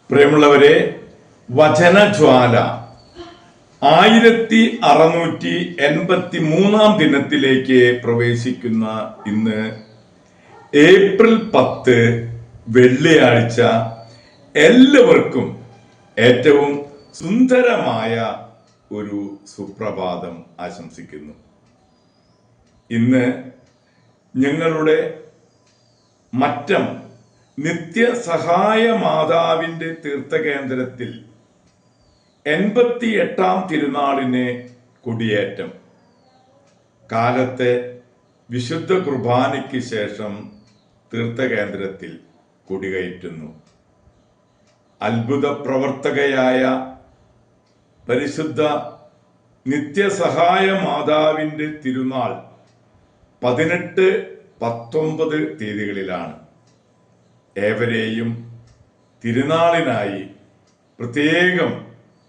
പ്രിയമുള്ളവരെ, വചനജ്വാല 1683 ദിനത്തിലേക്ക് പ്രവേശിക്കുന്ന ഇന്ന് ഏപ്രിൽ 10 വെള്ളിയാഴ്ച എല്ലാവർക്കും ഏറ്റവും സുന്ദരമായ ഒരു സുപ്രഭാതം ആശംസിക്കുന്നു. ഇന്ന് ഞങ്ങളുടെ മറ്റം നിത്യസഹായ മാതാവിന്റെ തീർത്ഥകേന്ദ്രത്തിൽ 88-ാം തിരുനാളിന് കൊടിയേറ്റം. കാലത്തെ വിശുദ്ധ കുർബാനയ്ക്ക് ശേഷം തീർത്ഥകേന്ദ്രത്തിൽ കൊടികയറ്റുന്നു. അത്ഭുത പ്രവർത്തകയായ പരിശുദ്ധ നിത്യസഹായ മാതാവിന്റെ തിരുനാൾ 18, 19 തീയതികളിലാണ്. ഏവരെയും തിരുനാളിനായി പ്രത്യേകം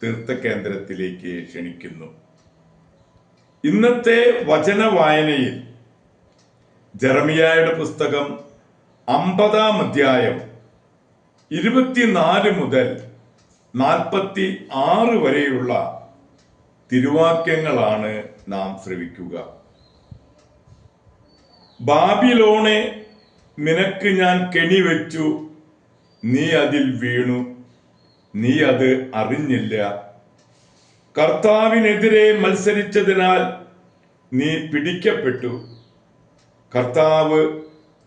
തീർത്ഥകേന്ദ്രത്തിലേക്ക് ക്ഷണിക്കുന്നു. ഇന്നത്തെ വചന വായനയിൽ ജെറമിയായുടെ പുസ്തകം 50-ാം അധ്യായം 24 മുതൽ 46 വരെയുള്ള തിരുവാക്യങ്ങളാണ് നാം ശ്രവിക്കുക. ബാബിലോണെ, നിനക്ക് ഞാൻ കെണി വെച്ചു, നീ അതിൽ വീണു, നീ അത് അറിഞ്ഞില്ല. കർത്താവിനെതിരെ മത്സരിച്ചതിനാൽ നീ പിടിക്കപ്പെട്ടു. കർത്താവ്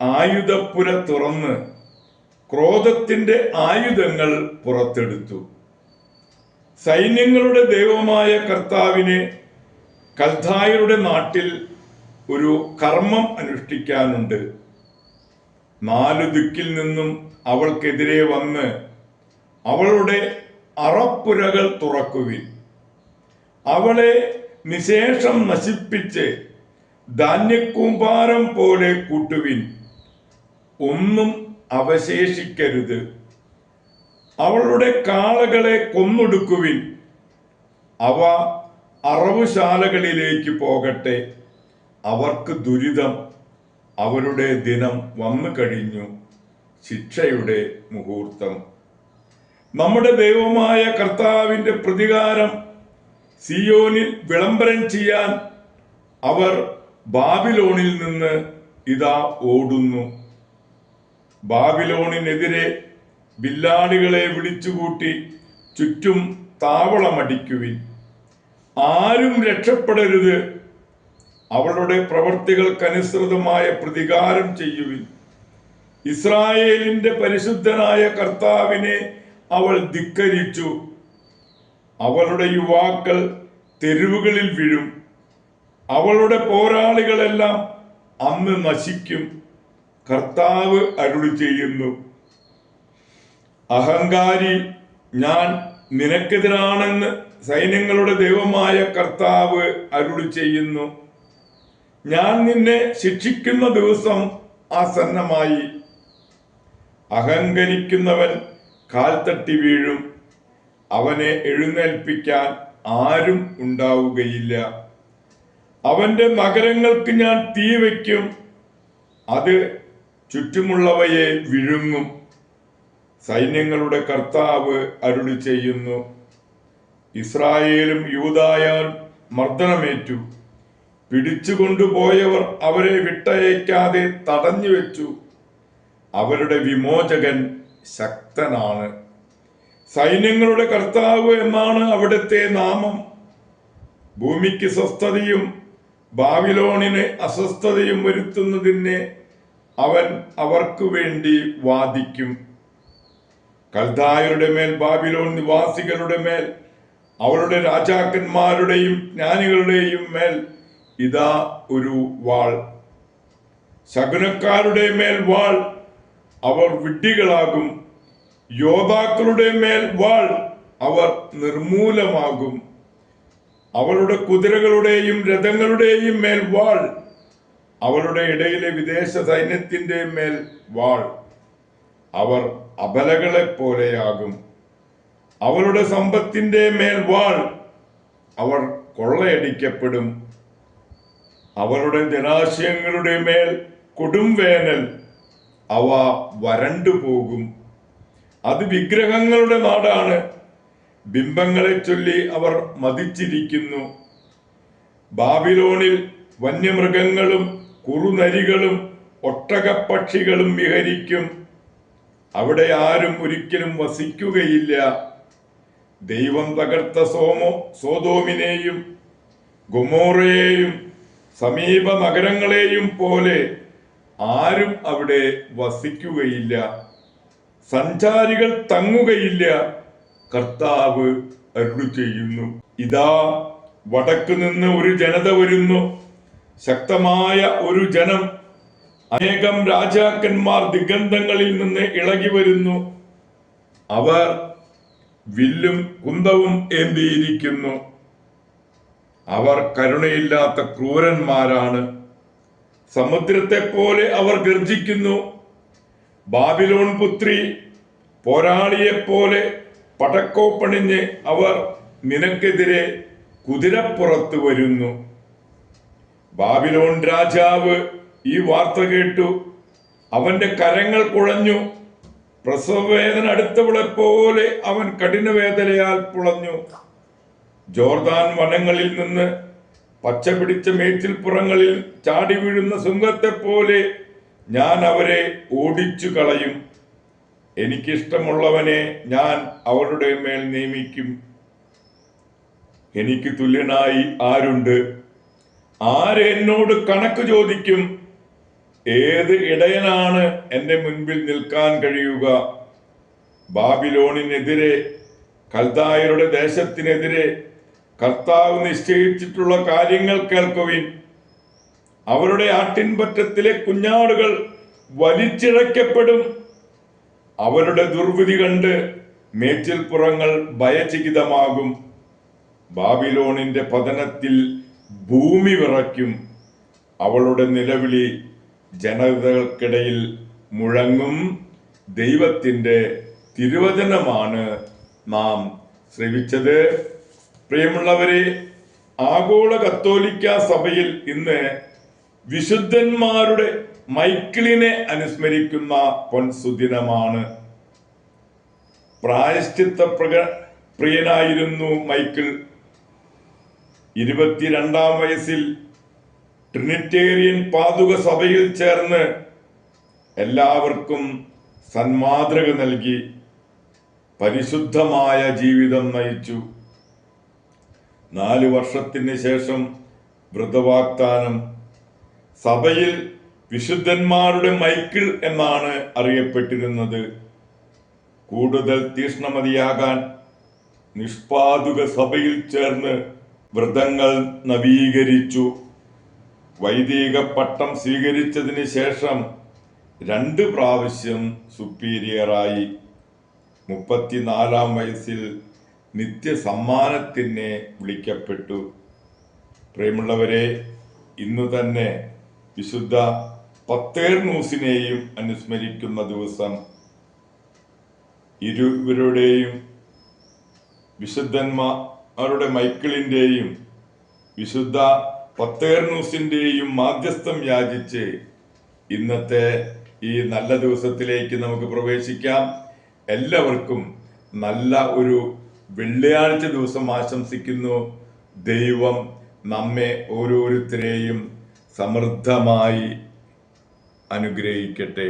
ആയുധപ്പുര തുറന്ന് ക്രോധത്തിന്റെ ആയുധങ്ങൾ പുറത്തെടുത്തു. സൈന്യങ്ങളുടെ ദൈവമായ കർത്താവിന് കൽദായരുടെ നാട്ടിൽ ഒരു കർമ്മം അനുഷ്ഠിക്കാനുണ്ട്. 4 ദിക്കിൽ നിന്നും അവൾക്കെതിരെ വന്ന് അവളുടെ അറപ്പുരകൾ തുറക്കുവിൻ. അവളെ നിശേഷം നശിപ്പിച്ച് ധാന്യക്കൂമ്പാരം പോലെ കൂട്ടുവിൻ. ഒന്നും അവശേഷിക്കരുത്. അവളുടെ കാളകളെ കൊന്നൊടുക്കുവിൻ. അവ അറവുശാലകളിലേക്ക് പോകട്ടെ. അവർക്ക് ദുരിതം. അവരുടെ ദിനം വന്നു കഴിഞ്ഞു, ശിക്ഷയുടെ മുഹൂർത്തം. നമ്മുടെ ദൈവമായ കർത്താവിന്റെ പ്രതികാരം സിയോനിൽ വിളംബരം ചെയ്യാൻ അവർ ബാബിലോണിൽ നിന്ന് ഇതാ ഓടുന്നു. ബാബിലോണിനെതിരെ വില്ലാളികളെ വിളിച്ചുകൂട്ടി ചുറ്റും താവളമടിക്കുവിൻ. ആരും രക്ഷപ്പെടരുത്. അവളുടെ പ്രവർത്തികൾക്കനുസൃതമായ പ്രതികാരം ചെയ്യുവിൻ. ഇസ്രായേലിന്റെ പരിശുദ്ധനായ കർത്താവിനെ അവൾ ധിക്കരിച്ചു. അവളുടെ യുവാക്കൾ തെരുവുകളിൽ വീഴും. അവളുടെ പോരാളികളെല്ലാം അന്ന് നശിക്കും. കർത്താവ് അരുളി ചെയ്യുന്നു. അഹങ്കാരി, ഞാൻ നിനക്കെതിരാണെന്ന് സൈന്യങ്ങളുടെ ദൈവമായ കർത്താവ് അരുളി ചെയ്യുന്നു. ഞാൻ നിന്നെ ശിക്ഷിക്കുന്ന ദിവസം ആസന്നമായി. അഹങ്കരിക്കുന്നവൻ കാൽ തട്ടി വീഴും. അവനെ എഴുന്നേൽപ്പിക്കാൻ ആരും ഉണ്ടാവുകയില്ല. അവന്റെ നഗരങ്ങൾക്ക് ഞാൻ തീ വയ്ക്കും. അത് ചുറ്റുമുള്ളവയെ വിഴുങ്ങും. സൈന്യങ്ങളുടെ കർത്താവ് അരുളി ചെയ്യുന്നു. ഇസ്രായേലും യൂദായും മർദ്ദനമേറ്റു. പിടിച്ചുകൊണ്ടുപോയവർ അവരെ വിട്ടയക്കാതെ തടഞ്ഞു വെച്ചു. അവരുടെ വിമോചകൻ ശക്തനാണ്. സൈന്യങ്ങളുടെ കർത്താവ് എന്നാണ് അവിടുത്തെ നാമം. ഭൂമിക്ക് സ്വസ്ഥതയും ബാബിലോണിന് അസ്വസ്ഥതയും വരുത്തുന്നതിന് അവൻ അവർക്ക് വേണ്ടി വാദിക്കും. കൽദായരുടെ മേൽ, ബാബിലോൺ നിവാസികളുടെ മേൽ, അവരുടെ രാജാക്കന്മാരുടെയും ജ്ഞാനികളുടെയും മേൽ ഇതാ ഒരു വാൾ. ശകുനക്കാരുടെ മേൽ വാൾ, അവർ വിഡ്ഢികളാകും. യോദ്ധാക്കളുടെ മേൽ വാൾ, അവർ നിർമൂലമാകും. അവളുടെ കുതിരകളുടെയും രഥങ്ങളുടെയും മേൽ വാൾ, അവളുടെ ഇടയിലെ വിദേശ സൈന്യത്തിന്റെ മേൽ വാൾ. അവർ അബലകളെ പോലെയാകും. അവളുടെ സമ്പത്തിന്റെ മേൽ വാൾ, അവർ കൊള്ളയടിക്കപ്പെടും. അവളുടെ ജലാശയങ്ങളുടെ മേൽ കൊടും വേനൽ, അവ വരണ്ടു പോകും. അത് വിഗ്രഹങ്ങളുടെ നാടാണ്. ബിംബങ്ങളെ ചൊല്ലി അവർ മതിച്ചിരിക്കുന്നു. ബാബിലോണിൽ വന്യമൃഗങ്ങളും കുറുനരികളും ഒട്ടകപ്പക്ഷികളും വിഹരിക്കും. അവിടെ ആരും ഒരിക്കലും വസിക്കുകയില്ല. ദൈവം തകർത്ത സോതോമിനെയും ഗൊമോറയെയും സമീപ നഗരങ്ങളെയും പോലെ ആരും അവിടെ വസിക്കുകയില്ല. സഞ്ചാരികൾ തങ്ങുകയില്ല. കർത്താവ് അരുളി ചെയ്യുന്നു. ഇതാ, വടക്ക് നിന്ന് ഒരു ജനത വരുന്നു, ശക്തമായ ഒരു ജനം. അനേകം രാജാക്കന്മാർ ദിഗന്ധങ്ങളിൽ നിന്ന് ഇളകി വരുന്നു. അവർ വില്ലും കുന്തവും ഏന്തിയിരിക്കുന്നു. അവർ കരുണയില്ലാത്ത ക്രൂരന്മാരാണ്. സമുദ്രത്തെ പോലെ അവർ ഗർജിക്കുന്നു. ബാബിലോൺ പുത്രി, പോരാളിയെപ്പോലെ പടക്കോപ്പണിഞ്ഞ് അവർ നിനക്കെതിരെ കുതിരപ്പുറത്ത് വരുന്നു. ബാബിലോൺ രാജാവ് ഈ വാർത്ത കേട്ടു. അവന്റെ കരങ്ങൾ കുഴഞ്ഞു. പ്രസവവേദന അടുത്തവളെ പോലെ അവൻ കഠിനവേദനയാൽ പുളഞ്ഞു. ജോർദാൻ വനങ്ങളിൽ നിന്ന് പച്ച പിടിച്ച മേച്ചിൽപ്പുറങ്ങളിൽ ചാടി വീഴുന്ന സിംഹത്തെ പോലെ ഞാൻ അവരെ ഓടിച്ചു കളയും. എനിക്കിഷ്ടമുള്ളവനെ ഞാൻ അവരുടെ മേൽ നിയമിക്കും. എനിക്ക് തുല്യനായി ആരുണ്ട്? ആര് എന്നോട് കണക്ക് ചോദിക്കും? ഏത് ഇടയനാണ് എന്റെ മുൻപിൽ നിൽക്കാൻ കഴിയുക? ബാബിലോണിനെതിരെ, കൽദായരുടെ ദേശത്തിനെതിരെ കർത്താവ് നിശ്ചയിച്ചിട്ടുള്ള കാര്യങ്ങൾ കേൾക്കുവിൻ. അവരുടെ ആട്ടിൻപറ്റത്തിലെ കുഞ്ഞാടുകൾ വലിച്ചിഴക്കപ്പെടും. അവരുടെ ദുർവിധി കണ്ട് മേച്ചിൽപ്പുറങ്ങൾ ഭയചകിതമാകും. ബാബിലോണിന്റെ പതനത്തിൽ ഭൂമി വിറയ്ക്കും. അവളുടെ നിലവിളി ജനതകൾക്കിടയിൽ മുഴങ്ങും. ദൈവത്തിന്റെ തിരുവചനമാണ് നാം ശ്രവിച്ചത്. പ്രിയമുള്ളവരെ, ആഗോള കത്തോലിക്ക സഭയിൽ ഇന്ന് വിശുദ്ധന്മാരുടെ മൈക്കിളിനെ അനുസ്മരിക്കുന്ന പൊൻസുദിനമാണ്. പ്രായശ്ചിത്ത പ്രിയനായിരുന്നു മൈക്കിൾ. 22-ാം വയസ്സിൽ ട്രിനിറ്റേറിയൻ പാതുക സഭയിൽ ചേർന്ന് എല്ലാവർക്കും സന്മാതൃക നൽകി പരിശുദ്ധമായ ജീവിതം നയിച്ചു. 4 വർഷത്തിന് ശേഷം വ്രതവാഗ്ദാനം. സഭയിൽ വിശുദ്ധന്മാരുടെ മൈക്കിൾ എന്നാണ് അറിയപ്പെട്ടിരുന്നത്. കൂടുതൽ തീഷ്ണമതിയാകാൻ നിഷ്പാതുക സഭയിൽ ചേർന്ന് വ്രതങ്ങൾ നവീകരിച്ചു. വൈദിക പട്ടം സ്വീകരിച്ചതിന് ശേഷം 2 പ്രാവശ്യം സുപ്പീരിയറായി. 34-ാം വയസ്സിൽ നിത്യസമ്മാനത്തിന് വിളിക്കപ്പെട്ടു. പ്രിയമുള്ളവരെ, ഇന്നു തന്നെ വിശുദ്ധ പത്തേർനൂസിനെയും അനുസ്മരിക്കുന്ന ദിവസം. ഇരുവരുടെയും, വിശുദ്ധന്മാരുടെ മൈക്കിളിന്റെയും വിശുദ്ധ പത്തേർനൂസിന്റെയും മാധ്യസ്ഥം യാചിച്ച് ഇന്നത്തെ ഈ നല്ല ദിവസത്തിലേക്ക് നമുക്ക് പ്രവേശിക്കാം. എല്ലാവർക്കും നല്ല ഒരു വെള്ളിയാഴ്ച ദിവസം ആശംസിക്കുന്നു. ദൈവം നമ്മെ ഓരോരുത്തരെയും സമൃദ്ധമായി അനുഗ്രഹിക്കട്ടെ.